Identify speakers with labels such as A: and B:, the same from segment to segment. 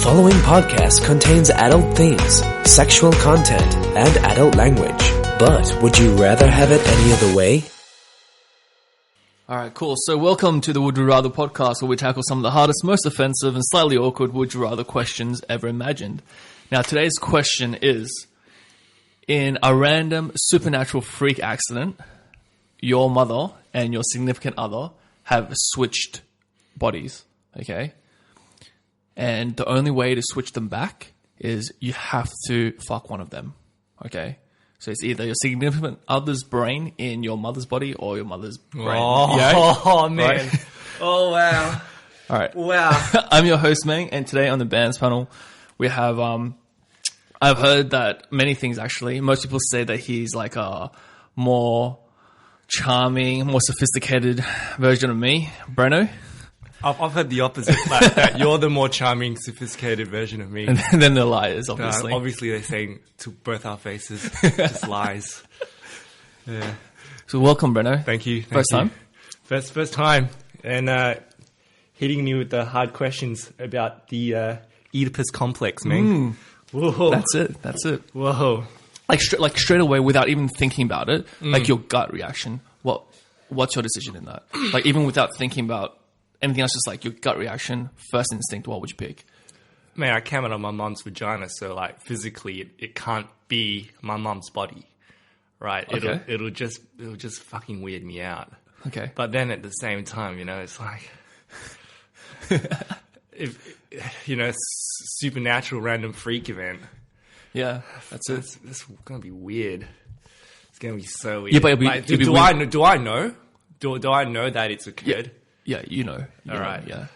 A: following podcast contains adult themes, sexual content, and adult language. But would you rather have it any other way?
B: All right, cool. So welcome to the Would You Rather podcast, where we tackle some of the hardest, most offensive, and slightly awkward Would You Rather questions ever imagined. Now, today's question is, in a random supernatural freak accident, your mother and your significant other have switched bodies, okay? And the only way to switch them back is you have to fuck one of them, okay? So it's either your significant other's brain in your mother's body or your mother's brain.
C: Oh, man.
B: Right?
C: Oh, wow.
B: All right.
C: Wow.
B: I'm your host, Meng, and today on the bands panel, we have, I've heard that many things actually. Most people say that he's like a more charming, more sophisticated version of me, Breno.
C: I've heard the opposite, that you're the more charming, sophisticated version of me.
B: And then the liars, obviously.
C: Obviously, they're saying to both our faces, just lies. Yeah.
B: So welcome, Breno.
C: Thank you.
B: First time?
C: First time. And hitting me with the hard questions about the Oedipus complex, Meng. Whoa.
B: That's it.
C: Whoa.
B: Like straight away, without even thinking about it, like your gut reaction. What's your decision in that? Like even without thinking about anything else, just like your gut reaction, first instinct, what would you pick?
C: Man, I came out of my mom's vagina, so like physically, it can't be my mom's body, right?
B: Okay.
C: It'll just fucking weird me out.
B: Okay.
C: But then at the same time, it's like, if supernatural random freak event.
B: Yeah, that's it.
C: It's gonna be weird. It's gonna be so weird.
B: Yeah, but
C: do I know? Do I know that it's occurred?
B: Yeah, you know.
C: All right.
B: Yeah.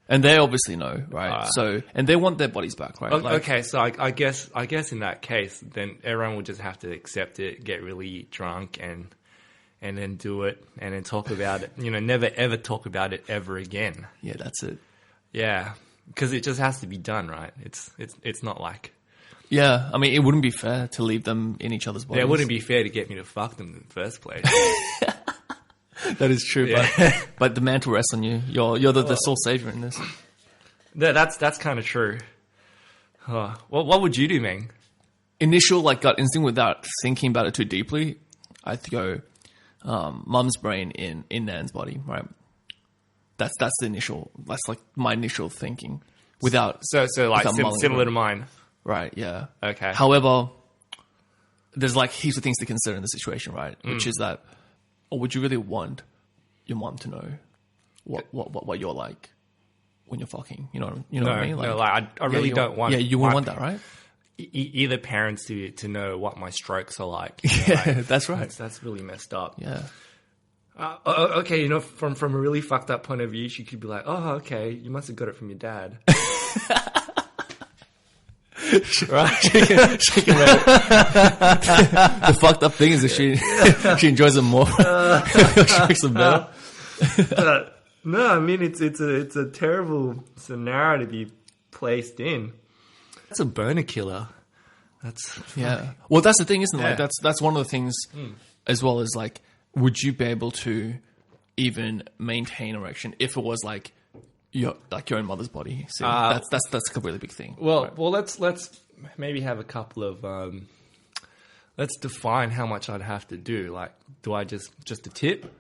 B: And they obviously know, right? So, and they want their bodies back, right?
C: Okay, so I guess in that case, then everyone will just have to accept it, get really drunk, and then do it, and then talk about it. Never ever talk about it ever again.
B: Yeah, that's it.
C: Yeah, because it just has to be done, right? It's not like.
B: Yeah, I mean, it wouldn't be fair to leave them in each other's bodies.
C: Yeah, it wouldn't be fair to get me to fuck them in the first place.
B: That is true,
C: yeah.
B: but the mantle rests on you. You're the sole savior in this.
C: That's kind of true. What would you do, Meng?
B: Initial gut instinct without thinking about it too deeply, I'd go mum's brain in Nan's body, right? That's the initial. That's like my initial thinking without.
C: So like similar to mine.
B: Right. Yeah.
C: Okay.
B: However, there's like heaps of things to consider in the situation, right? Which is that, or would you really want your mom to know what you're like when you're fucking? You know what I mean?
C: Like, I really don't want.
B: Yeah, you wouldn't want that, right?
C: Either parents to know what my strokes are like.
B: Yeah, that's right.
C: That's really messed up.
B: Yeah.
C: Okay, from a really fucked up point of view, she could be like, "Oh, okay, you must have got it from your dad."
B: Right? She can the fucked up thing is that she enjoys them more. She makes them better.
C: No, I mean it's a terrible scenario to be placed in. That's a boner killer.
B: Yeah. Well, that's the thing, isn't it?
C: Yeah.
B: Like that's one of the things, as well as like, would you be able to even maintain erection if it was like your own mother's body? See, that's a really big thing.
C: Well,
B: right?
C: well, let's maybe have a couple of let's define how much I'd have to do. Like, do I just a tip?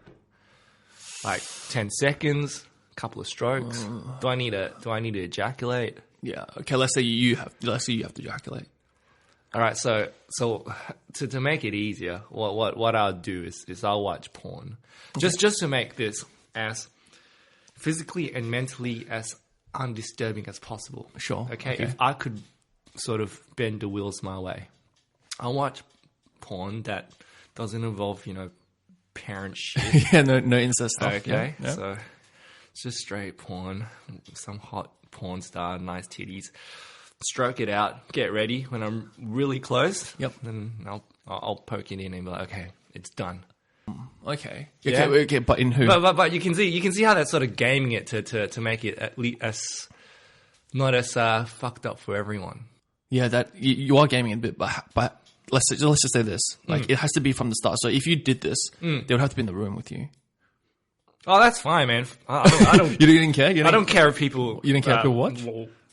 C: Like 10 seconds, a couple of strokes. Do I need to ejaculate?
B: Yeah. Okay. Let's say you have to ejaculate.
C: All right. So to make it easier, what I'll do is I'll watch porn, just to make this as physically and mentally as undisturbing as possible.
B: Sure.
C: Okay. If I could sort of bend the wheels my way, I'll watch porn that doesn't involve parent shit.
B: Yeah. No incest stuff.
C: Okay.
B: Yeah.
C: So it's just straight porn, some hot porn star, nice titties. Stroke it out, get ready. When I'm really close, then I'll poke it in and be like, okay, it's done.
B: Okay.
C: Yeah.
B: Okay, but in who?
C: But you can see how that's sort of gaming it to make it at least as not as fucked up for everyone.
B: Yeah, that you are gaming a bit, but let's just say this: like it has to be from the start. So if you did this, they would have to be in the room with you.
C: Oh, that's fine, man. I don't
B: You didn't care?
C: I don't care if people...
B: You didn't care if people watch?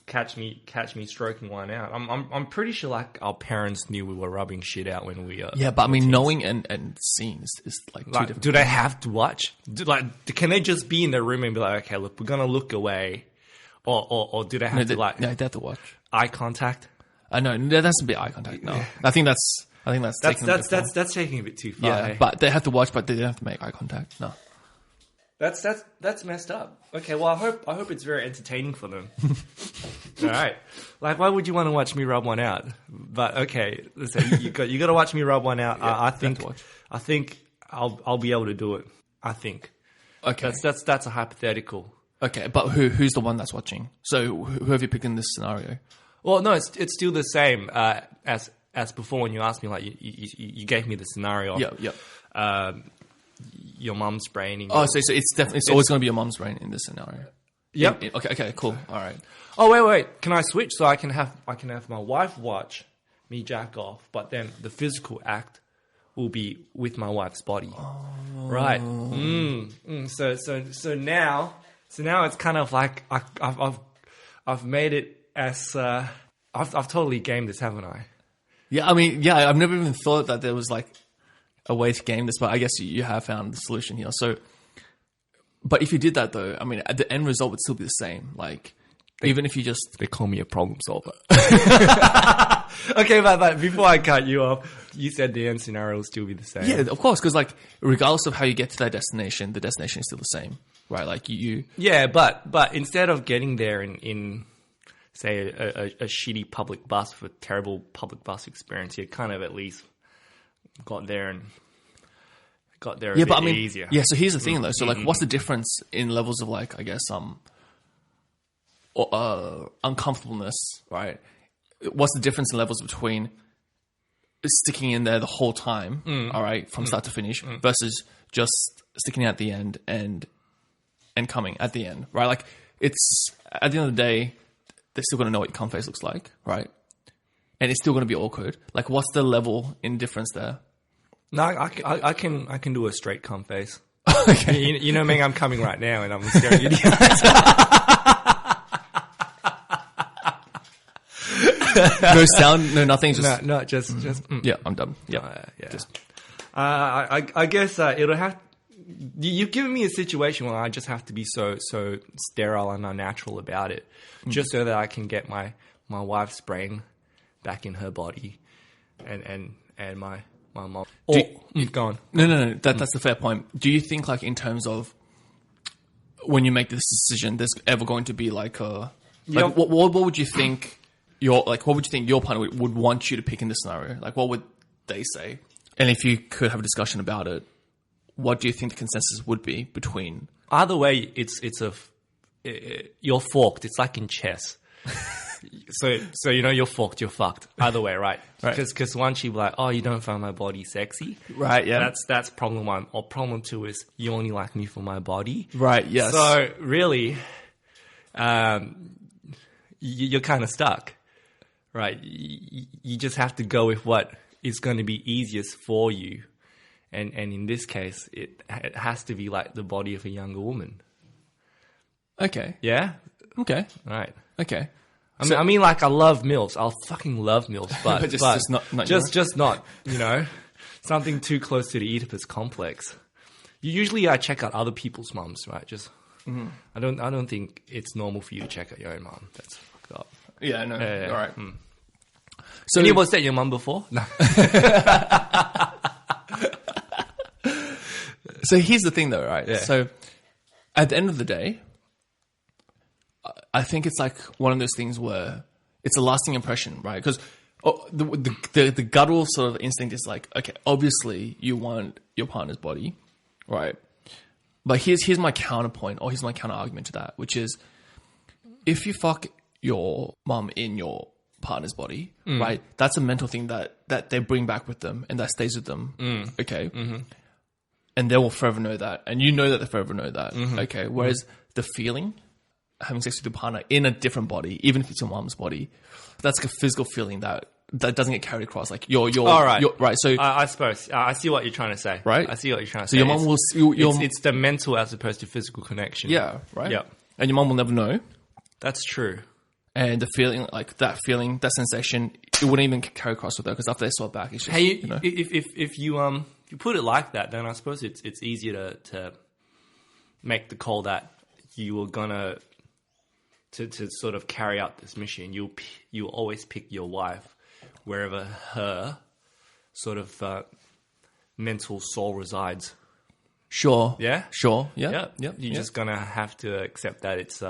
C: catch me stroking one out. I'm pretty sure like our parents knew we were rubbing shit out when we
B: Yeah, but I mean, knowing and seeing is like two
C: like,
B: different.
C: do they have to watch? Can they just be in their room and be like, okay, look, we're gonna look away, or do they have to like
B: No, they have to watch.
C: eye contact?
B: No, there has to be eye contact. No, I think that's taking a bit far.
C: That's taking a bit too far.
B: Yeah,
C: eh?
B: but they have to watch, but they don't have to make eye contact. No.
C: That's messed up. Okay, well I hope it's very entertaining for them. All right, like why would you want to watch me rub one out? But okay, listen, you got to watch me rub one out. I think I'll be able to do it. I think.
B: Okay.
C: That's a hypothetical.
B: Okay, but who's the one that's watching? So who have you picked in this scenario?
C: Well, no, it's still the same as before when you asked me. Like you gave me the scenario.
B: Yeah.
C: Your mum's braining.
B: Oh, so it's always going to be your mum's brain in this scenario.
C: Yep.
B: Okay, cool. All right.
C: Oh wait. Can I switch so I can have my wife watch me jack off, but then the physical act will be with my wife's body. Oh. Right. So now it's kind of like I've made it as I've totally gamed this, haven't I?
B: Yeah, I mean, yeah, I've never even thought that there was like a way to game this, but I guess you have found the solution here. So, but if you did that though, I mean, the end result would still be the same. Like, even if you just...
C: They call me a problem solver. Okay, but before I cut you off, you said the end scenario will still be the same.
B: Yeah, of course, because like, regardless of how you get to that destination, the destination is still the same, right? Like you...
C: Yeah, but instead of getting there in say, a shitty public bus with terrible public bus experience, you kind of at least... got there a bit easier.
B: Yeah, so here's the thing though. So like, what's the difference in levels of like, I guess, uncomfortableness, right? What's the difference in levels between sticking in there the whole time, all right, from start to finish, versus just sticking at the end and coming at the end, right? Like, it's, at the end of the day, they're still going to know what your cum face looks like, right? And it's still going to be awkward. Like, what's the level in difference there?
C: No, I can do a straight cum face.
B: Okay.
C: You know me, I'm coming right now and I'm staring at you guys.
B: No sound, no nothing, just...
C: No, just...
B: Yeah, I'm done. Yeah.
C: I guess it'll have... You've given me a situation where I just have to be so sterile and unnatural about it, just so that I can get my wife's brain back in her body, and my mom. Go on.
B: No. That's a fair point. Do you think, like, in terms of when you make this decision, there's ever going to be like a like what would you think what would you think your partner would want you to pick in this scenario? Like, what would they say? And if you could have a discussion about it, what do you think the consensus would be between?
C: Either way, you're forked. It's like in chess. So you're forked, you're fucked. Either way, right? Because once you're like, oh, you don't find my body sexy,
B: right? Yeah,
C: that's problem one. Or problem two is you only like me for my body,
B: right? Yes.
C: So really, you're kind of stuck, right? You just have to go with what is going to be easiest for you, and in this case, it has to be like the body of a younger woman.
B: Okay.
C: Yeah.
B: Okay.
C: Right.
B: Okay.
C: I mean, like, I love MILFs. I'll fucking love MILFs, but
B: just
C: not, something too close to the Oedipus complex. Usually I check out other people's mums, right? I don't think it's normal for you to check out your own mum. That's fucked up.
B: Yeah, no. All right.
C: So you ever said your mum before? No.
B: So here's the thing though, right?
C: Yeah.
B: So at the end of the day, I think it's like one of those things where it's a lasting impression, right? Because the guttural sort of instinct is like, okay, obviously you want your partner's body, right? But here's my counterpoint, or here's my counter argument to that, which is, if you fuck your mum in your partner's body, right? That's a mental thing that they bring back with them and that stays with them, okay? Mm-hmm. And they will forever know that, and you know that they forever know that, okay? Whereas the feeling, having sex with your partner in a different body, even if it's your mom's body, that's like a physical feeling that doesn't get carried across. Like you're all right. Right. So
C: I suppose I see what you're trying to say.
B: Right.
C: I see what you're trying to say.
B: So your mom will.
C: It's the mental as opposed to physical connection.
B: Yeah. Right.
C: Yeah.
B: And your mom will never know.
C: That's true.
B: And the feeling, like that feeling, that sensation, it wouldn't even carry across with her because after they swap back, it's just,
C: Hey, if you put it like that, then I suppose it's easier to make the call that you were gonna to sort of carry out this mission. You'll always pick your wife wherever her sort of mental soul resides.
B: Sure.
C: Yeah?
B: Sure. Yeah.
C: Yeah.
B: Yep.
C: You're just gonna have to accept that it's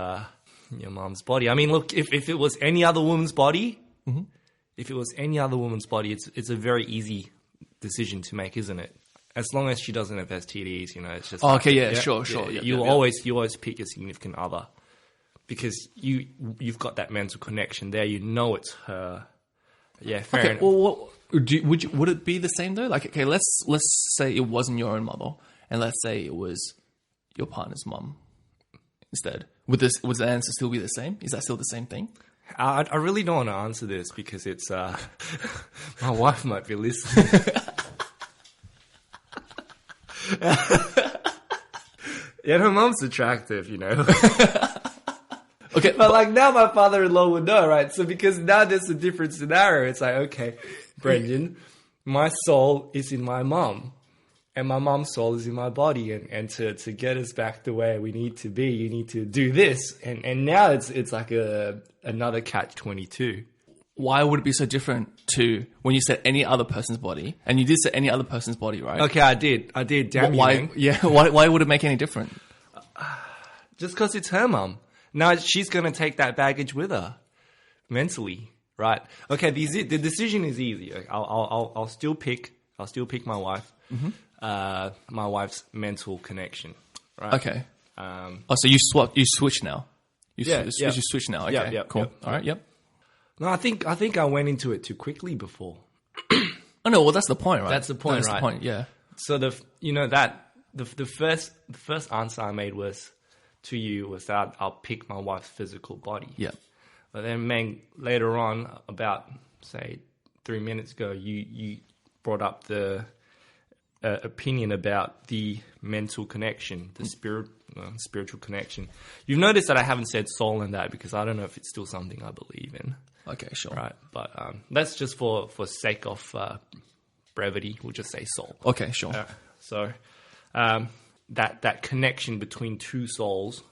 C: your mom's body. I mean, look, if it was any other woman's body, if it was any other woman's body, it's a very easy decision to make, isn't it? As long as she doesn't have STDs, it's just
B: Oh, okay, yeah, sure. Yeah,
C: you always pick your significant other because you've got that mental connection there. You know it's her. Yeah, fair
B: Okay.
C: enough.
B: Well, would it be the same though? Like, okay, let's say it wasn't your own mother, and let's say it was your partner's mum instead. Would the answer still be the same? Is that still the same thing?
C: I really don't want to answer this because it's my wife might be listening. Yeah, her mom's attractive,
B: Okay,
C: But like now my father-in-law would know, right? So because now there's a different scenario. It's like, okay, Brendan, my soul is in my mom. And my mom's soul is in my body. And to get us back the way we need to be, you need to do this. And now it's like another catch-22.
B: why would it be so different to when you said any other person's body? And you did say any other person's body, right?
C: Okay, I did. Damn you,
B: Why?
C: man.
B: Yeah. Why would it make any difference?
C: Just because it's her mum. Now she's going to take that baggage with her mentally, right? Okay, the decision is easy. I'll still pick my wife. My wife's mental connection, right?
B: Okay. So you switch now. You switch now. Okay.
C: Yep,
B: cool.
C: yep.
B: All right. Yep.
C: No, I think I went into it too quickly before.
B: Oh no. Well, that's the point, right?
C: That's the point,
B: That's
C: right?
B: the point. Yeah.
C: So the first answer I made was to you was that I'll pick my wife's physical body.
B: Yeah.
C: But then, Meng, later on, about say 3 minutes ago, you brought up the opinion about the mental connection, the spiritual connection. You've noticed that I haven't said soul in that because I don't know if it's still something I believe in.
B: Okay. Sure.
C: Right, but that's just for sake of brevity. We'll just say soul.
B: Okay. Sure.
C: So that connection between two souls,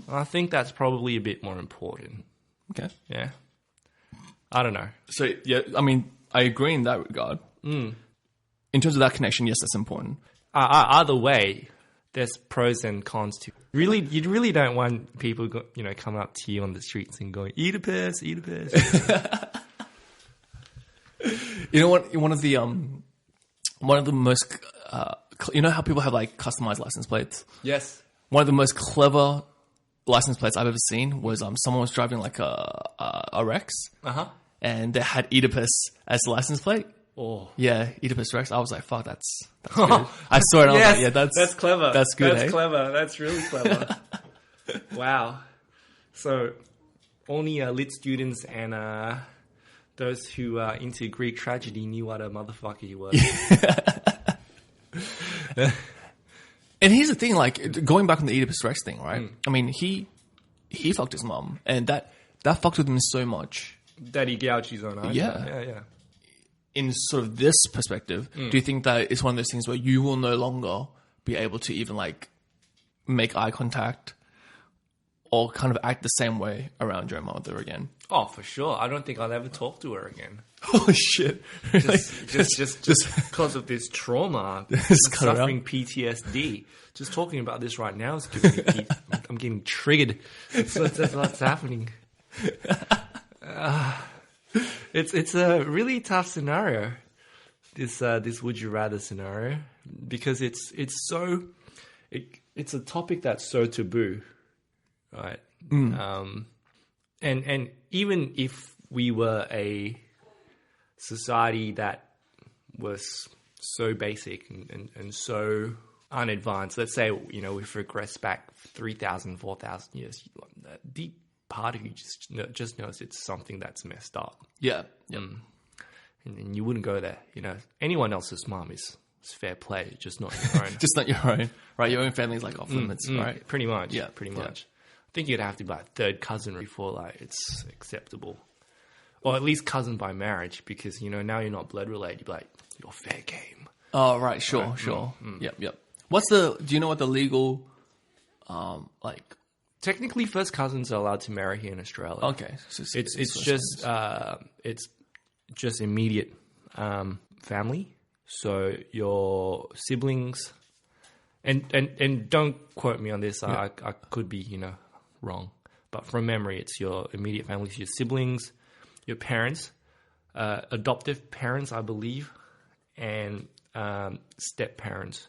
C: I think that's probably a bit more important.
B: Okay.
C: Yeah, I don't know.
B: So yeah, I mean, I agree in that regard. In terms of that connection, yes, that's important.
C: Either way, there's pros and cons to. You really don't want people, coming up to you on the streets and going, "Oedipus, Oedipus."
B: You know what? One of the most, you know how people have like customized license plates?
C: Yes.
B: One of the most clever license plates I've ever seen was someone was driving like a Rex, and they had Oedipus as the license plate.
C: Oh.
B: Yeah, Oedipus Rex. I was like, fuck, that's good. I saw it and I was like, yeah, that's
C: clever.
B: That's good.
C: That's
B: eh?
C: clever. That's really clever. Wow. So only lit students and those who are into Greek tragedy knew what a motherfucker he was.
B: And here's the thing, like going back on the Oedipus Rex thing, right? I mean, he fucked his mum, and that fucked with him so much.
C: That he gouged his own eyes.
B: Yeah.
C: Yeah.
B: In sort of this perspective, do you think that it's one of those things where you will no longer be able to even like make eye contact or kind of act the same way around your mother again?
C: Oh, for sure. I don't think I'll ever talk to her again.
B: Holy shit!
C: Just because of this trauma,
B: cut it
C: suffering PTSD. Just talking about this right now is giving me I'm getting triggered. That's what's happening. It's a really tough scenario. This would you rather scenario, because it's a topic that's so taboo, right? And even if we were a society that was so basic and so unadvanced, let's say, we've regressed back 3,000, 4,000 years, that deep part of you just knows it's something that's messed up.
B: Yeah.
C: And you wouldn't go there. Anyone else's mom is fair play, just not your own.
B: Just not your own, right? Your own family is like off limits, right?
C: Pretty much.
B: Yeah,
C: pretty
B: yeah.
C: much. think you'd have to be like third cousin before like it's acceptable. Or at least cousin by marriage, because, you know, now you're not blood related. You'd be like, you're fair game.
B: Oh, right. Sure. Yep. Do you know what the legal, like...
C: Technically, first cousins are allowed to marry here in Australia.
B: Okay.
C: It's just immediate family. So your siblings, and don't quote me on this. I could be, you know, wrong. But from memory, it's your immediate family, your siblings, your parents, adoptive parents, I believe, and step parents.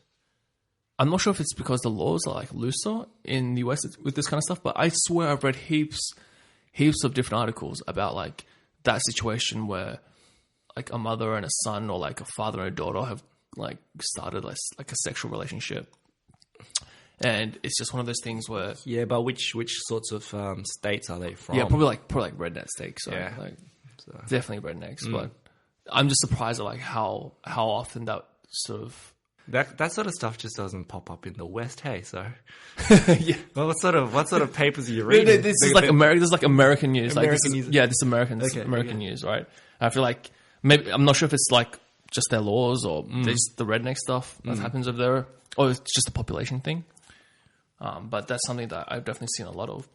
B: I'm not sure if it's because the laws are like looser in the US with this kind of stuff, but I swear I've read heaps of different articles about like that situation where like a mother and a son, or like a father and a daughter, have like started like a sexual relationship. And it's just one of those things where...
C: Yeah, but which sorts of states are they from?
B: Yeah, probably like redneck states. Right?
C: Yeah.
B: Like, definitely rednecks. But I'm just surprised at like how often that sort of...
C: That sort of stuff just doesn't pop up in the West, hey? So,
B: yeah.
C: Well, what sort of papers are you reading?
B: This is like American. This is like American news.
C: American news.
B: Yeah, this is American news, right? I feel like maybe I'm not sure if it's like just their laws or just the redneck stuff that happens over there, or it's just a population thing. But that's something that I've definitely seen a lot of.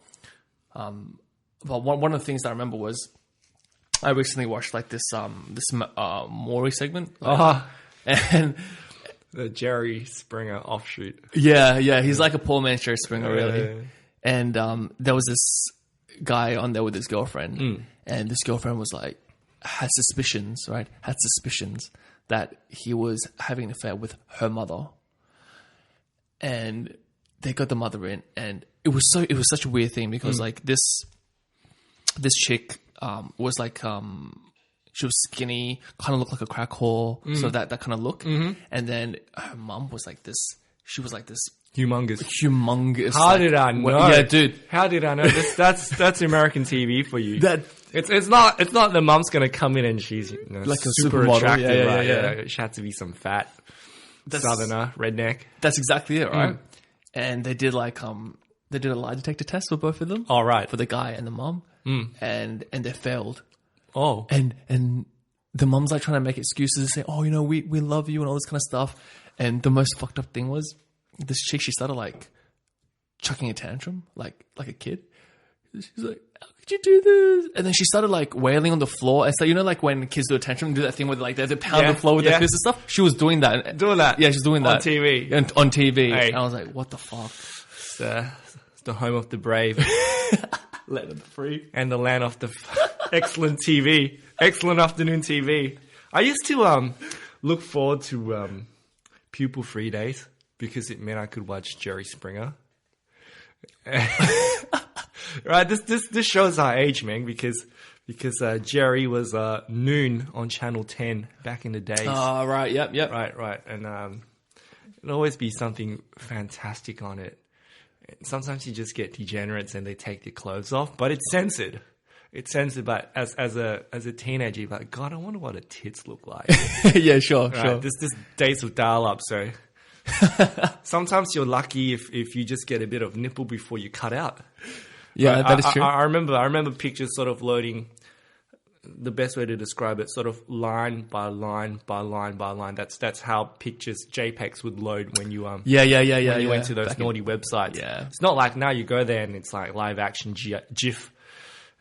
B: But one of the things that I remember was I recently watched like this Maury segment, and
C: the Jerry Springer offshoot.
B: Yeah, he's like a poor man's Jerry Springer, really. And there was this guy on there with his girlfriend, and this girlfriend was like had suspicions that he was having an affair with her mother, and they got the mother in, and it was such a weird thing because like this chick was like she was skinny, kind of looked like a crack whore, so that kind of look. And then her mum was like this. She was like this
C: humongous.
B: How
C: did I know?
B: Yeah, dude.
C: How did I know? That's American TV for you. It's not the mum's gonna come in and she's, you know,
B: like a
C: super
B: supermodel.
C: attractive.
B: Yeah.
C: She had to be some fat southerner redneck.
B: That's exactly it, right? And they did like they did a lie detector test for both of them.
C: All right,
B: for the guy and the mum, and they failed.
C: Oh,
B: and the mum's like trying to make excuses and say, "Oh, you know, we love you" and all this kind of stuff. And the most fucked up thing was this chick. She started like chucking a tantrum, like a kid. She's like, "How could you do this?" And then she started like wailing on the floor. And so, you know, like when kids do a tantrum, do that thing where like they pound the floor with their fists and stuff. She was doing that. Yeah, she's doing that
C: on TV.
B: On TV.
C: Hey.
B: And I was like, "What the fuck?"
C: It's the home of the brave,
B: land of the free,
C: and the land of the excellent TV, excellent afternoon TV. I used to look forward to pupil free days because it meant I could watch Jerry Springer. Right, this shows our age, man, because Jerry was noon on Channel 10 back in the days.
B: Oh, right, yep.
C: Right, and there'd always be something fantastic on it. Sometimes you just get degenerates and they take their clothes off, but it's censored. But as a teenager, you're like, God, I wonder what her tits look like.
B: Yeah, sure.
C: This days of dial up, so sometimes you're lucky if you just get a bit of nipple before you cut out.
B: Yeah, that is true.
C: I remember pictures sort of loading. The best way to describe it, sort of line by line by line by line. That's how pictures JPEGs would load when you when you went to those naughty websites.
B: Yeah,
C: it's not like now you go there and it's like live action GIF.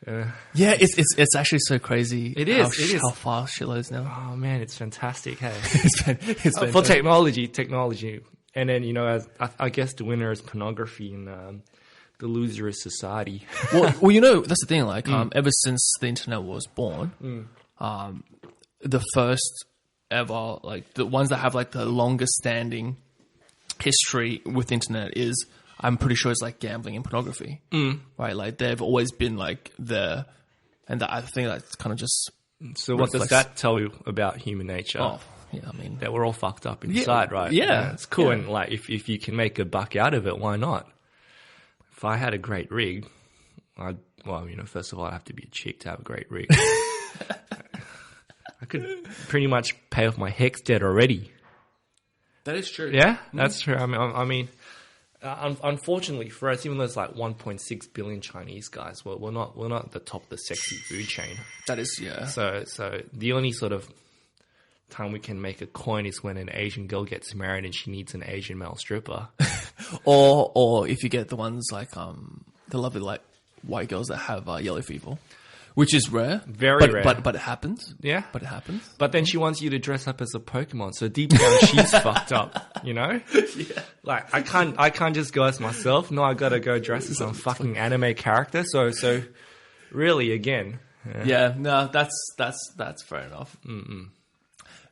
B: Yeah, it's actually so crazy.
C: It is
B: how fast shit loads now.
C: Oh man, it's fantastic. Hey,
B: it's
C: for technology, and then, you know, as I guess the winner is pornography and the loser is society.
B: well, you know, that's the thing. Like, ever since the internet was born, the first ever, like the ones that have like the longest standing history with internet is, I'm pretty sure it's like gambling and pornography, right? Like they've always been like there, and I think that's kind of just.
C: So what does that tell you about human nature?
B: Oh, yeah, I mean
C: that we're all fucked up inside, right?
B: Yeah,
C: it's cool,
B: yeah.
C: And like if you can make a buck out of it, why not? If I had a great rig, first of all, I'd have to be a chick to have a great rig. I could pretty much pay off my HEX debt already.
B: That is true.
C: Yeah, that's true. I mean, Unfortunately for us, even though there's like 1.6 billion Chinese guys, we're not at the top of the sexy food chain.
B: That is, yeah.
C: So the only sort of time we can make a coin is when an Asian girl gets married and she needs an Asian male stripper.
B: Or if you get the ones like the lovely like white girls that have yellow fever, which is rare,
C: Very rare.
B: but it happens.
C: Yeah.
B: But it happens.
C: But then she wants you to dress up as a Pokemon, so deep down she's fucked up, you know?
B: Yeah.
C: Like I can't just go as myself. No, I gotta go dress as some fucking anime character. So really, again,
B: Yeah, no, that's fair enough.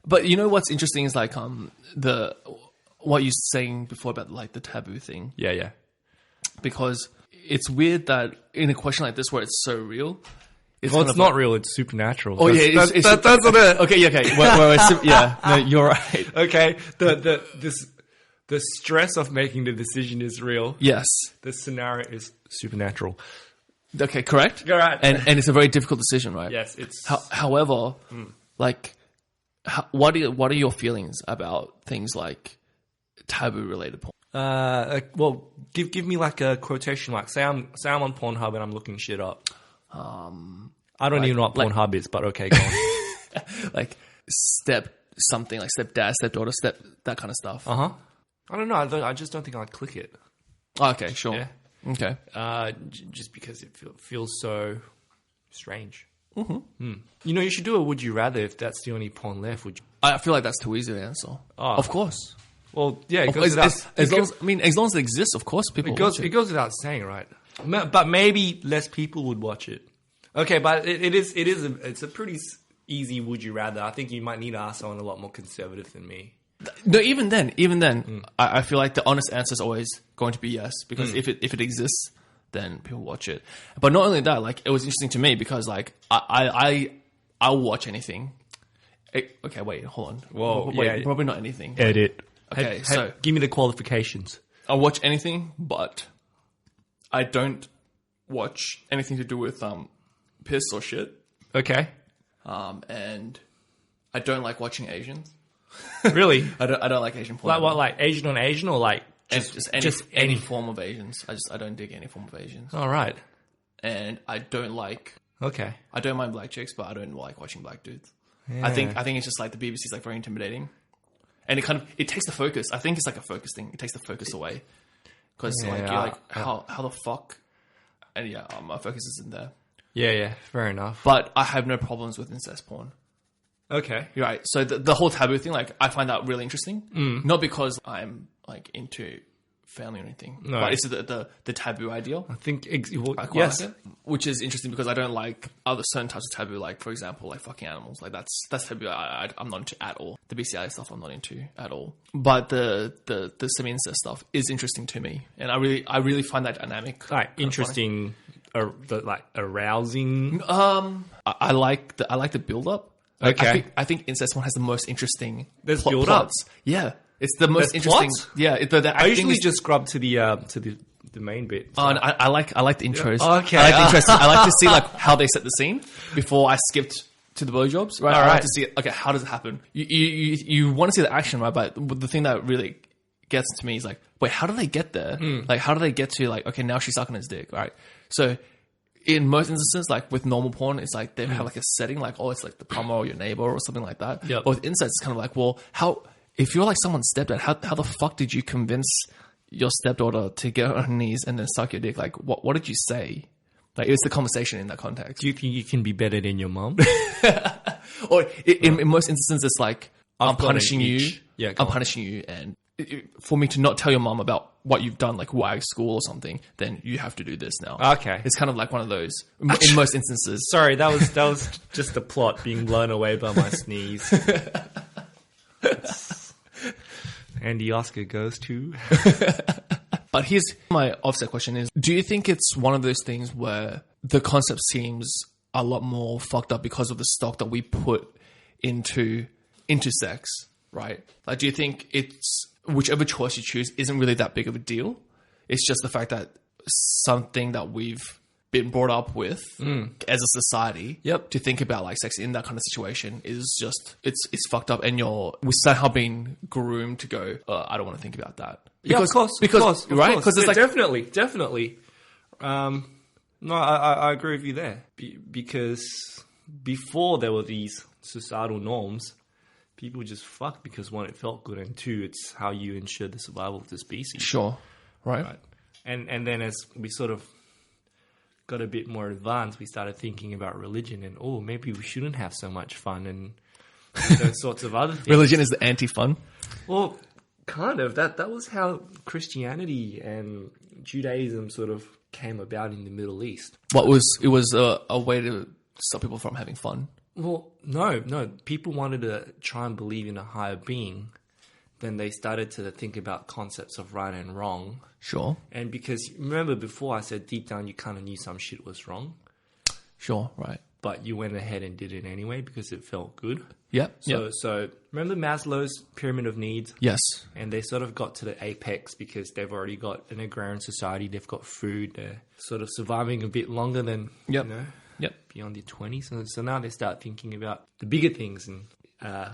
B: But you know what's interesting is like what you're saying before about like the taboo thing,
C: yeah.
B: because it's weird that in a question like this where it's so real,
C: Well, it's not real. It's supernatural.
B: Oh yeah,
C: that's what it.
B: Okay, yeah, okay. Yeah, no, you're right.
C: Okay, the stress of making the decision is real.
B: Yes.
C: The scenario is supernatural.
B: Okay, correct.
C: You're right.
B: And it's a very difficult decision, right?
C: Yes, it's.
B: However, like, what are your feelings about things like taboo related porn?
C: Well, give me like a quotation. Like, say I'm on Pornhub and I'm looking shit up. I don't even know what Pornhub is, but okay, go on.
B: Like step something, like stepdad, stepdaughter, that kind of stuff.
C: I don't know. I just don't think I'd click it.
B: Okay, sure.
C: Yeah.
B: Okay.
C: Just because it feels so strange. You know, you should do a would you rather if that's the only porn left. Would you?
B: I feel like that's too easy to answer. Of course.
C: Well, yeah, it
B: As
C: goes
B: long as it exists, of course, people
C: it
B: watch it.
C: goes without saying, right? But maybe less people would watch it. Okay, but it's a pretty easy would you rather. I think you might need to ask someone a lot more conservative than me.
B: No, even then, I feel like the honest answer is always going to be yes, because if it exists, then people watch it. But not only that, like it was interesting to me because like I'll watch anything. Okay, wait, hold on.
C: Whoa,
B: wait,
C: yeah.
B: probably not anything.
C: Edit.
B: Okay, so
C: give me the qualifications.
B: I'll watch anything, but I don't watch anything to do with piss or shit.
C: Okay.
B: And I don't like watching Asians.
C: Really?
B: I don't like Asian porn.
C: Like what? Like Asian on Asian, or like
B: just any form of Asians. I don't dig any form of Asians.
C: All right.
B: And I don't like.
C: Okay.
B: I don't mind black chicks, but I don't like watching black dudes.
C: Yeah.
B: I think it's just like the BBC's like very intimidating, and it takes the focus. I think it's like a focus thing. It takes the focus away because like you're like how the fuck, and my focus isn't there.
C: Yeah, fair enough.
B: But I have no problems with incest porn.
C: Okay.
B: You're right. So the whole taboo thing, like I find that really interesting. Not because I'm like into family or anything, but it's the taboo ideal.
C: I think
B: I quite
C: yes.
B: like it, which is interesting because I don't like other certain types of taboo, like for example, like fucking animals. Like that's taboo. I'm not into at all. The BCI stuff I'm not into at all. But the semi-incest stuff is interesting to me, and I really find that dynamic
C: Like interesting, arousing.
B: I like the build up.
C: Okay.
B: I think incest one has the most interesting.
C: There's build up.
B: Yeah, it's the most
C: There's
B: interesting.
C: plots?
B: Yeah,
C: I usually just scrub to the main bit.
B: Oh, and I like the intros.
C: Yeah. Okay.
B: I like the intros. I like to see like how they set the scene before I skipped to the blowjobs. Right. I like to see okay, how does it happen? You want to see the action, right? But the thing that really gets to me is like, wait, how do they get there? Like, how do they get to like, okay, now she's sucking his dick, right? So. In most instances, like with normal porn, it's like they have like a setting, like it's like the plumber or your neighbor or something like that.
C: Yep.
B: But with incest, it's kind of like, well, if you're like someone's stepdad, how the fuck did you convince your stepdaughter to get on her knees and then suck your dick? Like, what did you say? Like, it was the conversation in that context.
C: Do you think you can be better than your mom?
B: Or in most instances, it's like I'm punishing you.
C: Yeah,
B: I'm punishing you, and for me to not tell your mom about what you've done, like WAG school or something, then you have to do this now.
C: Okay.
B: It's kind of like one of those in most instances.
C: Sorry, that was just the plot being blown away by my sneeze. And the Oscar goes to...
B: But here's my offset question is, do you think it's one of those things where the concept seems a lot more fucked up because of the stock that we put into sex, right? Like, do you think it's whichever choice you choose isn't really that big of a deal? It's just the fact that something that we've been brought up with as a society.
C: Yep.
B: To think about like sex in that kind of situation is just it's fucked up, and we're somehow being groomed to go. I don't want to think about that.
C: Of course,
B: right? Because it's like
C: definitely. No, I agree with you there because before there were these societal norms, people just fucked because one, it felt good, and two, it's how you ensure the survival of the species.
B: sure, right?
C: And then as we sort of got a bit more advanced, we started thinking about religion and maybe we shouldn't have so much fun and those sorts of other things.
B: Religion is the anti-fun.
C: Well, kind of. That was how Christianity and Judaism sort of came about in the Middle East.
B: It was a way to stop people from having fun.
C: Well, no. People wanted to try and believe in a higher being. Then they started to think about concepts of right and wrong.
B: Sure,
C: And because, remember before I said deep down you kind of knew some shit was wrong,
B: sure, right.
C: but you went ahead and did it anyway because it felt good.
B: Yep.
C: So remember Maslow's pyramid of needs?
B: Yes.
C: And they sort of got to the apex because they've already got an agrarian society. They've got food. They're sort of surviving a bit longer than,
B: Yep. Yep.
C: beyond their 20s. So now they start thinking about the bigger things and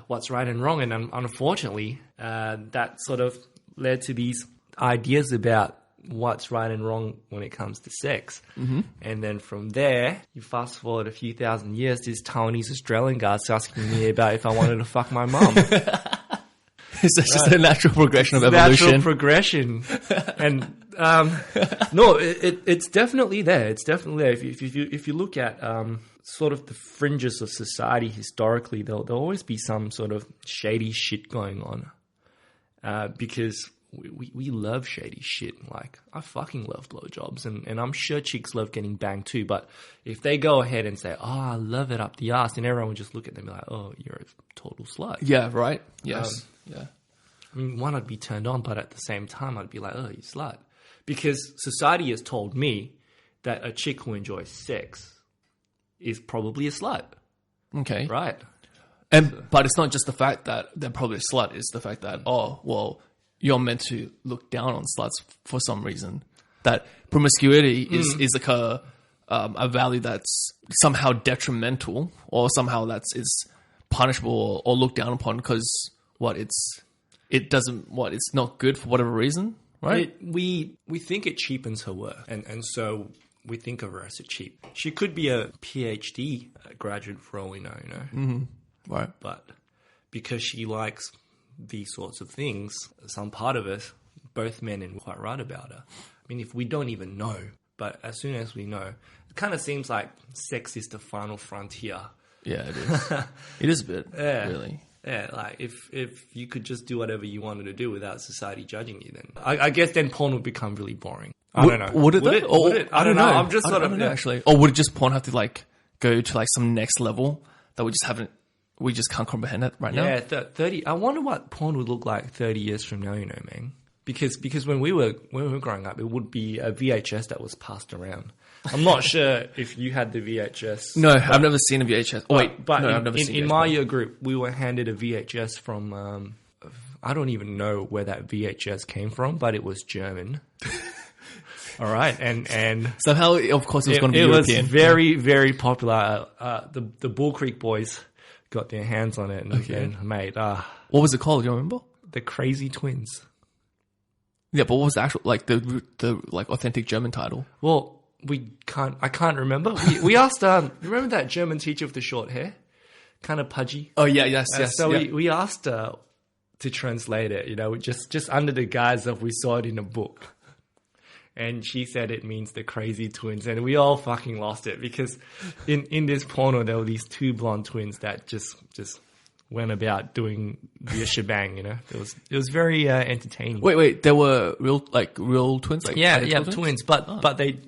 C: what's right and wrong. And unfortunately, that sort of led to these ideas about what's right and wrong when it comes to sex. Mm-hmm. And then from there, you fast forward a few thousand years, this Taiwanese Australian guy's asking me about if I wanted to fuck my mum.
B: It's just a natural progression of evolution.
C: Natural progression. And no, it's definitely there. It's definitely there. If you look at sort of the fringes of society historically, there'll always be some sort of shady shit going on. Because we love shady shit. Like, I fucking love blowjobs, and I'm sure chicks love getting banged too. But if they go ahead and say, I love it up the ass, then everyone would just look at them and be like, oh, you're a total slut.
B: Yeah, right? Yes. Yeah.
C: I mean, one, I'd be turned on, but at the same time, I'd be like, oh, you slut. Because society has told me that a chick who enjoys sex is probably a slut.
B: Okay.
C: Right.
B: But it's not just the fact that they're probably a slut. It's the fact that, you're meant to look down on sluts for some reason. That promiscuity is like a value that's somehow detrimental, or somehow is punishable or looked down upon because it's not good for whatever reason, right?
C: We think it cheapens her work, and so we think of her as a cheap. She could be a PhD graduate for all we know,
B: Mm-hmm. Right.
C: But because she likes these sorts of things, some part of us, both men and quite right about her. I mean, if we don't even know, but as soon as we know, it kind of seems like sex is the final frontier.
B: Yeah, it is. It is a bit, really.
C: Yeah, like if you could just do whatever you wanted to do without society judging you, then I guess then porn would become really boring. I don't know.
B: Would it?
C: I don't know. I'm just sort of
B: actually. Or would it just porn have to like go to like some next level that we just can't comprehend it right now?
C: Yeah, 30. I wonder what porn would look like 30 years from now, man. Because when we were growing up, it would be a VHS that was passed around. I'm not sure if you had the VHS.
B: No, I've never seen a VHS. Oh, wait,
C: but
B: I've never seen
C: in my year group, we were handed a VHS from, I don't even know where that VHS came from, but it was German. All right, and
B: somehow, of course, it was going to be European.
C: It was very, very popular. The Bull Creek boys got their hands on it, and mate, what
B: was it called? Do you remember?
C: The Crazy Twins.
B: Yeah, but what was the actual the like authentic German title?
C: Well, I can't remember. We asked. Remember that German teacher with the short hair, kind of pudgy.
B: Oh yeah, yes.
C: So we asked her to translate it. Just under the guise of we saw it in a book. And she said it means the Crazy Twins, and we all fucking lost it because in this porno there were these two blonde twins that just went about doing the shebang. It was very entertaining.
B: Wait, there were real twins, like
C: twins, but they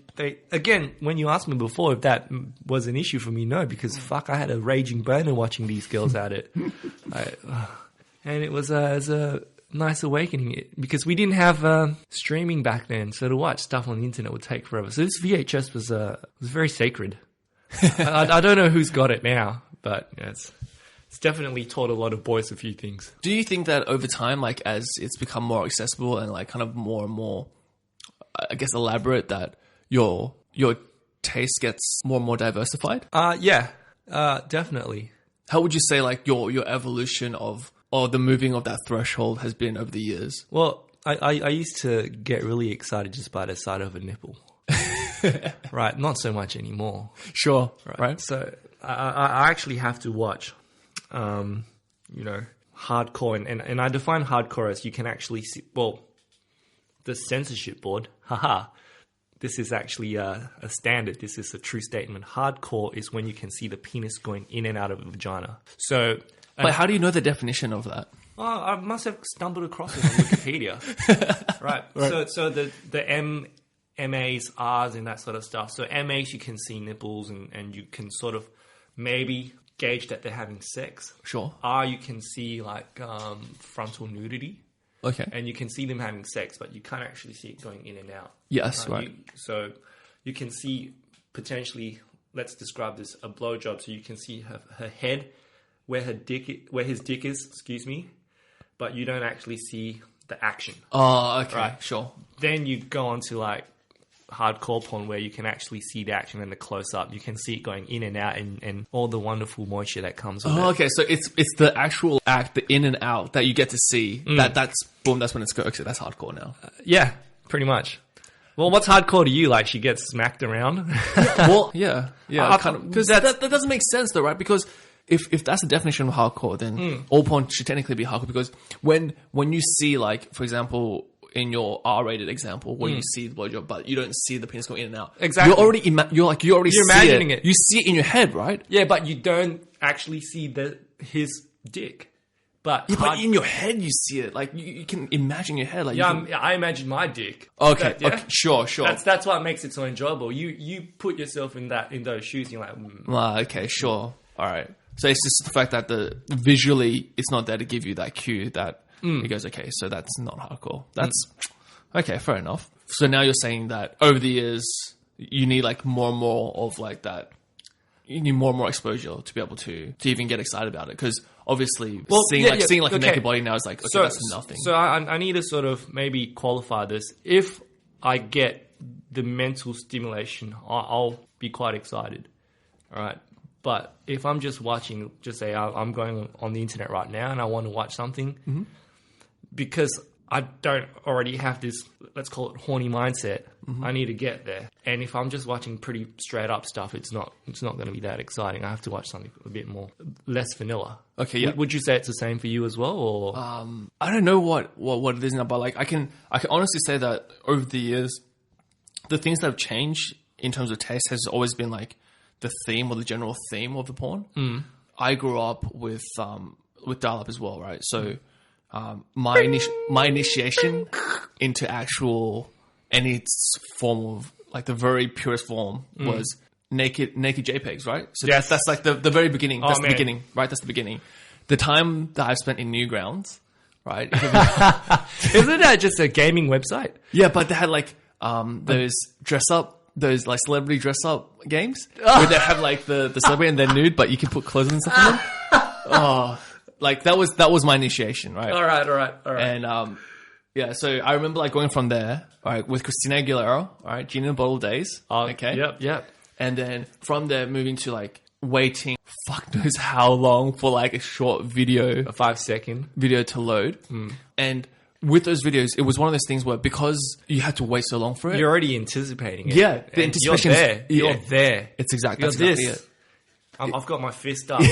C: again, when you asked me before if that was an issue for me, no, because fuck, I had a raging boner watching these girls at it, and it was a nice awakening because we didn't have streaming back then, so to watch stuff on the internet would take forever. So this VHS was very sacred. I don't know who's got it now, but it's definitely taught a lot of boys a few things.
B: Do you think that over time, like as it's become more accessible and like kind of more and more, I guess, elaborate, that your taste gets more and more diversified?
C: Yeah, definitely.
B: How would you say like your evolution of or the moving of that threshold has been over the years?
C: Well, I used to get really excited just by the sight of a nipple. Right, not so much anymore.
B: Sure,
C: Right. So I actually have to watch, hardcore, and I define hardcore as you can actually see. Well, the censorship board, haha. This is actually a standard. This is a true statement. Hardcore is when you can see the penis going in and out of a vagina. So,
B: but how do you know the definition of that?
C: I must have stumbled across it on Wikipedia. Right. So the MAs, Rs, and that sort of stuff. So MAs, you can see nipples and you can sort of maybe gauge that they're having sex.
B: Sure.
C: R, you can see like frontal nudity.
B: Okay.
C: And you can see them having sex, but you can't actually see it going in and out.
B: Yes, right.
C: So you can see potentially, let's describe this, a blowjob. So you can see her head, where his dick is, but you don't actually see the action.
B: Oh, okay.
C: Right.
B: Sure.
C: Then you go on to like hardcore porn where you can actually see the action and the close-up. You can see it going in and out and all the wonderful moisture that comes with it.
B: Oh, okay. So it's the actual act, the in and out that you get to see. That's boom. That's when it's go. Okay, that's hardcore now.
C: Yeah, pretty much. Well, what's hardcore to you? Like she gets smacked around?
B: Well, yeah, kind of. Because that doesn't make sense though, right? Because if that's the definition of hardcore, then all porn should technically be hardcore. Because when you see, like, for example, in your R-rated example, where you see the blowjob, but you don't see the penis go in and out.
C: Exactly.
B: You're already you're
C: imagining it.
B: You see it in your head, right?
C: Yeah, but you don't actually see his dick. But
B: But in your head, you see it. Like you can imagine your head. Like
C: I imagine my dick.
B: Okay.
C: Yeah?
B: Okay. Sure.
C: That's what makes it so enjoyable. You put yourself in those shoes. And you're like,
B: Okay. Sure. All right. So it's just the fact that visually it's not there to give you that cue that it goes, okay, so that's not hardcore. That's okay, fair enough. So now you're saying that over the years you need like more and more of like that. You need more and more exposure to be able to even get excited about it. Because obviously seeing a naked body now is like, okay, that's nothing.
C: So I need to sort of maybe qualify this. If I get the mental stimulation, I'll be quite excited. All right. But if I'm just watching, just say I'm going on the internet right now and I want to watch something, because I don't already have this, let's call it horny mindset, I need to get there. And if I'm just watching pretty straight up stuff, it's not going to be that exciting. I have to watch something a bit more, less vanilla.
B: Okay, yeah.
C: Would you say it's the same for you as well? Or
B: I don't know what it is now, but like I can honestly say that over the years, the things that have changed in terms of taste has always been like the theme or the general theme of the porn. I grew up with dial-up as well, right? So my initiation into actual any form of like the very purest form was naked JPEGs, right? So
C: yes.
B: that's like the very beginning. That's the
C: man.
B: beginning, right? That's the beginning. The time that I've spent in Newgrounds, right?
C: Isn't that just a gaming website?
B: Yeah, but they had like those those like celebrity dress up games where they have like the celebrity and they're nude, but you can put clothes and stuff in them. Oh, like that was my initiation, right?
C: All right.
B: And yeah, so I remember like going from there, all right, with Christina Aguilera, all right, Gina Bottle Days, okay,
C: Yep.
B: and then from there moving to like waiting, fuck knows how long for like a short video,
C: A 5-second
B: video to load, and with those videos, it was one of those things where because you had to wait so long for it,
C: You're already anticipating it.
B: Yeah, the
C: And
B: anticipation
C: You're there.
B: is-
C: You're
B: yeah.
C: there.
B: it's exactly
C: You're
B: that's exactly
C: this.
B: it.
C: I've got my fist up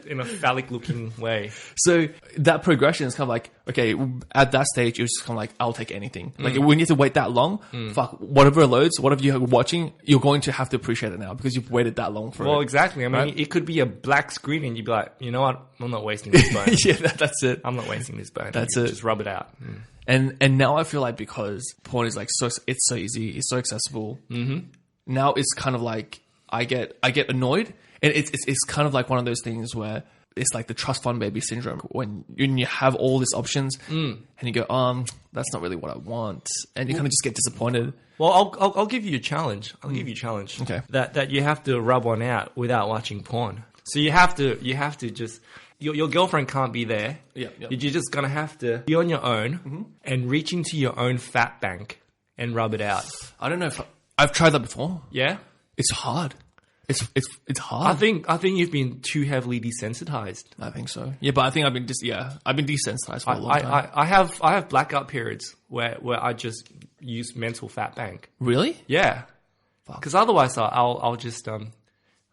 C: in a phallic-looking way.
B: So that progression is kind of like, okay, at that stage, it was just kind of like, I'll take anything. Like, when you have to wait that long, fuck, whatever loads, whatever you're watching, you're going to have to appreciate it now because you've waited that long for
C: Well,
B: it.
C: exactly. I mean,
B: Right?
C: it could be a black screen and you'd be like, you know what? I'm not wasting this bone.
B: Yeah, that's it.
C: I'm not wasting this bone.
B: That's it.
C: Just rub it out.
B: And now I feel like because porn is like it's so easy, it's so accessible. Now it's kind of like I get annoyed, and it's kind of like one of those things where it's like the trust fund baby syndrome when you have all these options and you go, that's not really what I want, and you kind of just get disappointed.
C: Well, I'll give you a challenge. I'll give you a challenge.
B: Okay.
C: That you have to rub one out without watching porn. So you have to just your girlfriend can't be there.
B: Yeah.
C: You're just gonna have to be on your own and reach into your own fat bank and rub it out.
B: I don't know if I've tried that before.
C: Yeah.
B: It's hard. It's hard.
C: I think you've been too heavily desensitized.
B: I think so. Yeah, but I think I've been desensitized for a long time.
C: I have blackout periods where I just use mental fat bank.
B: Really?
C: Yeah, because otherwise I'll just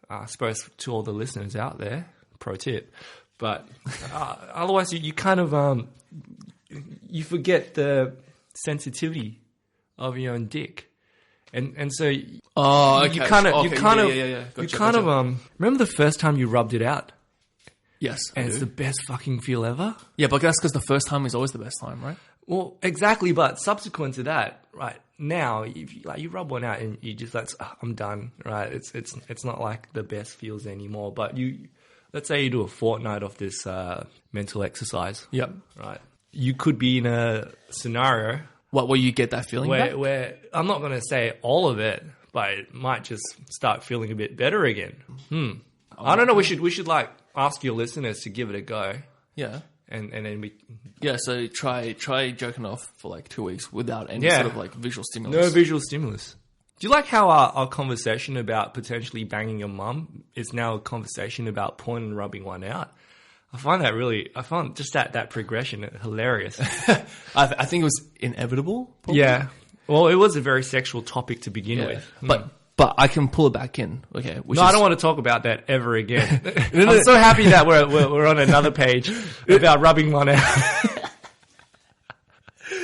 C: I suppose to all the listeners out there, pro tip, but otherwise you kind of you forget the sensitivity of your own dick. And so you kind of remember the first time you rubbed it out?
B: Yes,
C: And it's the best fucking feel ever?
B: yeah, but that's because the first time is always the best time, right?
C: Well, exactly, but subsequent to that, right, now if you rub one out and you just like, I'm done, right? It's not like the best feels anymore, but let's say you do a fortnight of this mental exercise.
B: Yep.
C: Right. You could be in a scenario
B: Where you get that feeling back?
C: where I'm not going to say all of it, but it might just start feeling a bit better again. I don't know. We should like ask your listeners to give it a go,
B: Yeah.
C: and then we
B: Yeah, so try jerking off for like 2 weeks without any
C: Yeah.
B: sort of like visual stimulus.
C: no visual stimulus. Do you like how our conversation about potentially banging your mum is now a conversation about porn and rubbing one out? I find just that progression hilarious.
B: I think it was inevitable. Probably.
C: Yeah. Well, it was a very sexual topic to begin
B: Yeah.
C: with.
B: But I can pull it back in. Okay.
C: No, I don't want to talk about that ever again. I'm so happy that we're on another page about rubbing one out.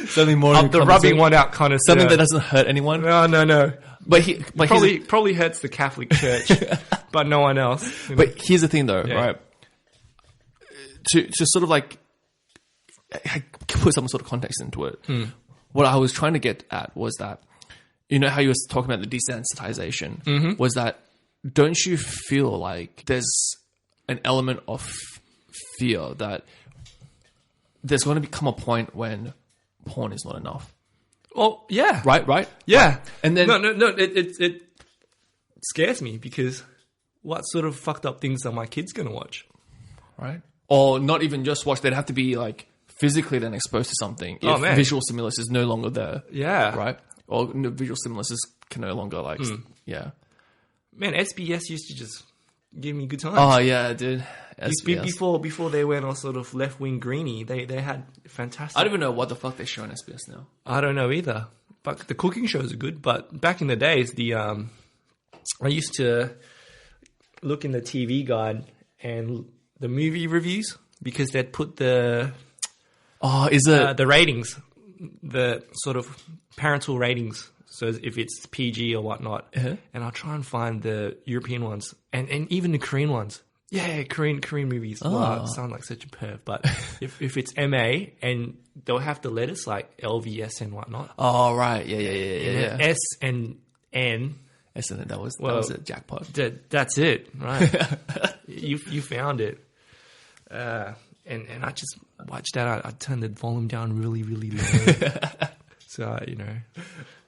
B: something more
C: Of the rubbing one out kind of
B: something that doesn't hurt anyone.
C: No.
B: But
C: Probably hurts the Catholic Church, but no one else. You know?
B: But here's the thing, though,
C: Yeah.
B: right? To sort of like put some sort of context into it. What I was trying to get at was that, you know how you were talking about the desensitization, was that don't you feel like there's an element of fear that there's going to become a point when porn is not enough?
C: Well, yeah.
B: Right?
C: Yeah.
B: And then-
C: No, it scares me because what sort of fucked up things are my kids going to watch?
B: Right? Or not even just watch, they'd have to be like physically then exposed to something if
C: man.
B: visual stimulus is no longer there.
C: Yeah.
B: Right? Or visual stimulus can no longer like, yeah.
C: Man, SBS used to just give me good times.
B: Oh yeah, dude. SBS.
C: Before they went on sort of left-wing greenie, they had fantastic...
B: I don't even know what the fuck they show on SBS now.
C: I don't know either. But the cooking shows are good. But back in the days, I used to look in the TV guide and the movie reviews because they'd put the
B: Is it?
C: the ratings, the sort of parental ratings. So if it's PG or whatnot,
B: Uh-huh.
C: and I'll try and find the European ones and even the Korean ones. Yeah, Korean movies. Wow, I sound like such a perv. But if it's MA and they'll have the letters like LVS and whatnot.
B: Oh right, yeah.
C: S and N.
B: Isn't it? That was a jackpot.
C: That's it, right? you found it. And I just watched that. I turned the volume down really, really low, so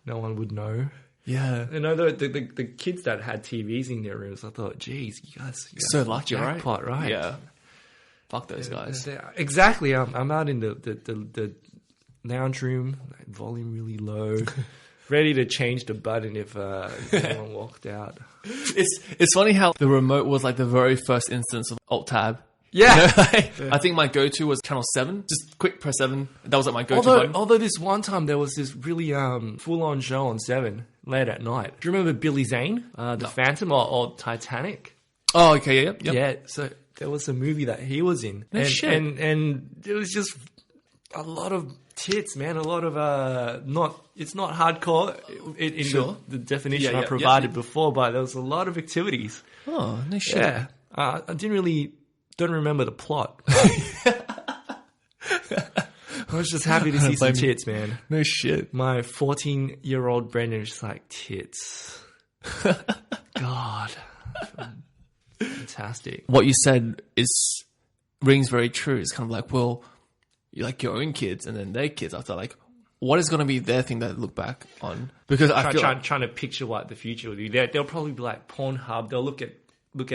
C: no one would know.
B: Yeah.
C: The kids that had TVs in their rooms, I thought, geez, you guys
B: So lucky, right?
C: jackpot, right?
B: Yeah. Fuck those guys.
C: Exactly. I'm out in the lounge room, volume really low, ready to change the button if someone walked out.
B: It's funny how the remote was like the very first instance of Alt Tab.
C: Yeah.
B: You know, I think my go-to was channel 7. Just quick press 7. That was like my go-to button.
C: Although this one time there was this really full-on show on 7 late at night. Do you remember Billy Zane, the Phantom or Titanic?
B: Oh, okay, yeah. Yep.
C: Yeah. So there was a movie that he was in,
B: No shit.
C: and it was just a lot of tits, man. A lot of it's not hardcore in
B: Sure.
C: the definition
B: Yeah,
C: I
B: yeah,
C: provided
B: yeah.
C: before, but there was a lot of activities.
B: Oh, no shit.
C: Yeah. I don't remember the plot. I was just happy to see some
B: blame you.
C: tits, man.
B: No shit.
C: My 14-year-old Brendan is just like, tits. God. Fantastic.
B: What you said rings very true. It's kind of like, well, you like your own kids and then their kids after, like, what is going to be their thing that they look back on? Because I feel
C: Trying to picture what the future would be. They'll probably be like Pornhub. They'll look at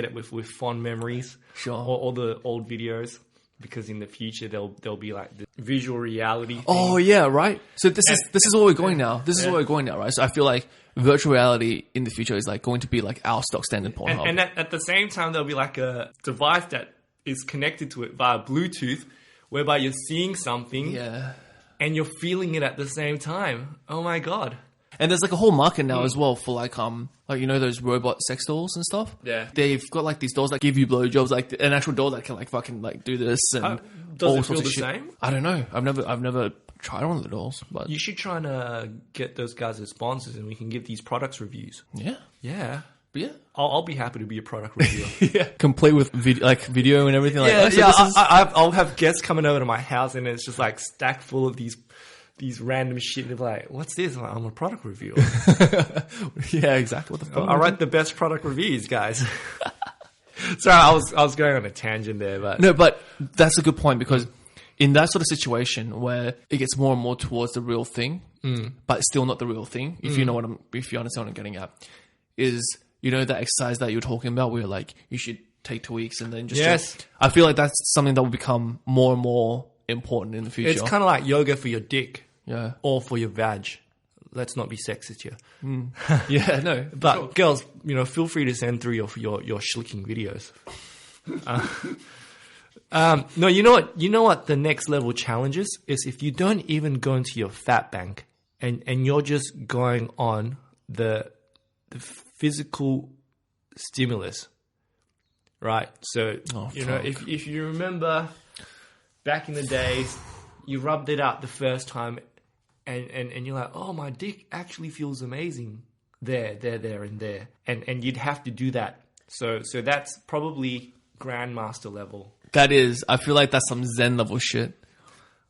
C: it with fond memories.
B: Sure.
C: All the old videos. because in the future there'll be like the visual reality thing.
B: Oh yeah, right. So this is where we're going now. This is where we're going now, right? So I feel like virtual reality in the future is like going to be like our stock standard Pornhub.
C: And at the same time, there'll be like a device that is connected to it via Bluetooth, whereby you're seeing something
B: yeah.
C: and you're feeling it at the same time. Oh my God.
B: And there's like a whole market now as well for like you know those robot sex dolls and stuff.
C: Yeah.
B: They've got like these dolls that give you blowjobs, like an actual doll that can like fucking like do this and
C: does
B: all
C: it
B: sorts
C: feel
B: of
C: the
B: shit.
C: same?
B: I don't know. I've never tried one of the dolls, but
C: You should try and get those guys as sponsors, and we can give these products reviews.
B: yeah,
C: Yeah.
B: but yeah.
C: I'll be happy to be a product reviewer.
B: Yeah, complete with video and everything. Like,
C: Yeah,
B: oh, so this is-
C: I'll have guests coming over to my house, and it's just like stacked full of these random shit. They're like, "What's this?" I'm like, "I'm a product reviewer.
B: yeah, exactly. What the fuck?
C: I write the best product reviews, guys." Sorry, I was going on a tangent there, but
B: No, but that's a good point because in that sort of situation where it gets more and more towards the real thing, but still not the real thing, if you understand what I'm getting at, is that exercise that you're talking about where like you should take 2 weeks and then just
C: Yes.
B: I feel like that's something that will become more and more important in the future.
C: it's kind of like yoga for your dick
B: yeah,
C: or for your vag. Let's not be sexist here,
B: yeah, no,
C: but
B: sure.
C: girls, feel free to send through your schlicking videos. No, you know what the next level challenge is if you don't even go into your fat bank and you're just going on the physical stimulus, right? So
B: Oh,
C: if you remember back in the days, you rubbed it out the first time and you're like, oh, my dick actually feels amazing there and there, and you'd have to do that. So that's probably grandmaster level.
B: That is, I feel like that's some Zen level shit.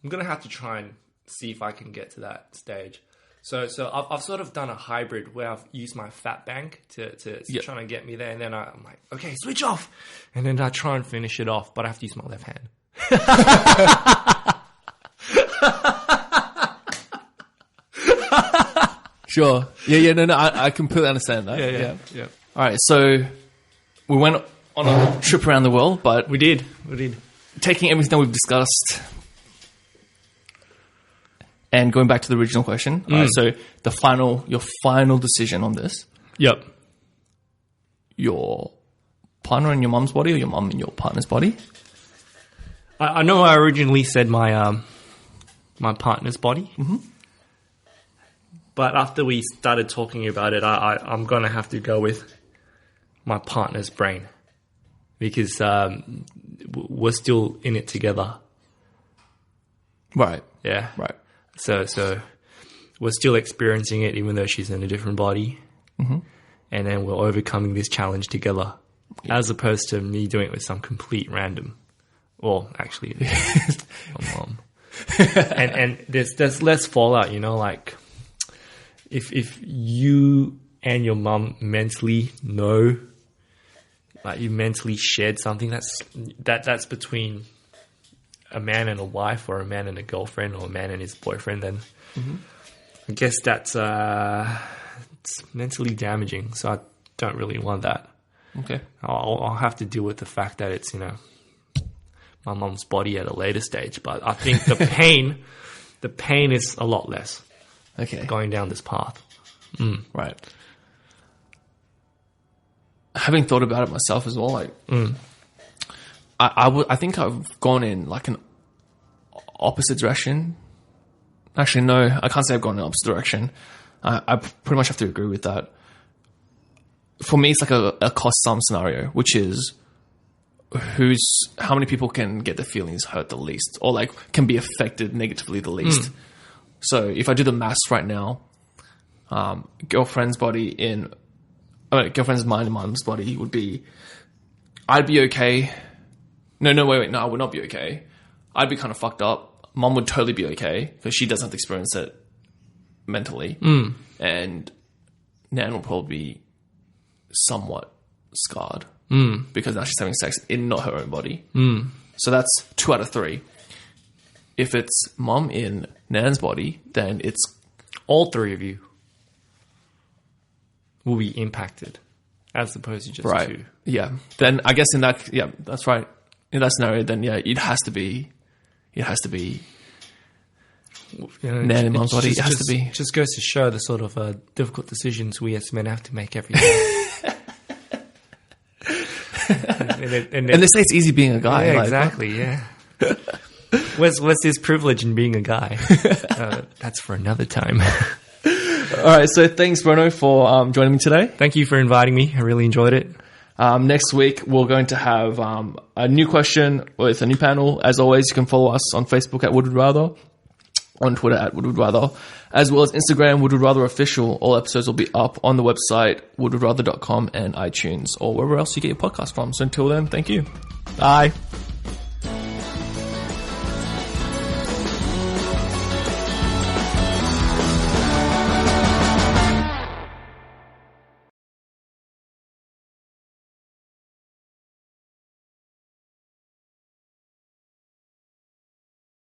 C: I'm gonna have to try and see if I can get to that stage. So I've sort of done a hybrid where I've used my fat bank to
B: Yep.
C: try and get me there, and then I'm like, okay, switch off, and then I try and finish it off, but I have to use my left hand.
B: Sure. Yeah, no, I completely understand that.
C: Yeah.
B: All right, so we went on a trip around the world, but
C: We did.
B: taking everything that we've discussed and going back to the original question. All right, so your final decision on this,
C: Yep.
B: your partner in your mum's body or your mum in your partner's body?
C: I know I originally said my my partner's body. Mm-hmm. But after we started talking about it, I'm going to have to go with my partner's brain. Because we're still in it together.
B: Right.
C: Yeah.
B: Right.
C: So we're still experiencing it even though she's in a different body. Mm-hmm. And then we're overcoming this challenge together. Yeah. As opposed to me doing it with some complete random. Well, actually, my mom. and there's less fallout, like if you and your mum mentally know, like you mentally shared something that's between a man and a wife, or a man and a girlfriend, or a man and his boyfriend, then I guess that's it's mentally damaging. So I don't really want that.
B: Okay.
C: I'll have to deal with the fact that it's my mum's body at a later stage, but I think the pain is a lot less.
B: Okay.
C: Going down this path.
B: Right. Having thought about it myself as well, like I think I've gone in like an opposite direction. Actually, no, I can't say I've gone in the opposite direction. I pretty much have to agree with that. For me, it's like a cost sum scenario, which is how many people can get their feelings hurt the least, or like can be affected negatively the least. So if I do the maths right now, girlfriend's mind and mum's body would be, I'd be okay. No, I would not be okay. I'd be kind of fucked up. Mum would totally be okay because she doesn't have to experience it mentally. And Nan will probably be somewhat scarred because now she's having sex in not her own body. So that's 2 out of 3. If it's mum in Nan's body, then it's
C: All three of you will be impacted, as opposed to just
B: right.
C: 2.
B: Yeah. Then I guess that's right. in that scenario, then yeah, it has to be. Man in mom's body. It has to be.
C: Just goes to show the sort of difficult decisions we as men have to make every day.
B: and they say it's easy being a guy.
C: Yeah,
B: like,
C: exactly. Yeah. What's this privilege in being a guy? That's for another time.
B: All right. So thanks, Bruno, for joining me today.
C: Thank you for inviting me. I really enjoyed it.
B: Next week, we're going to have a new question with a new panel. As always, you can follow us on Facebook at Would Rather, on Twitter at Would Rather, as well as Instagram, Would Rather Official. All episodes will be up on the website, woodrather.com, and iTunes, or wherever else you get your podcast from. So until then, thank you. Bye.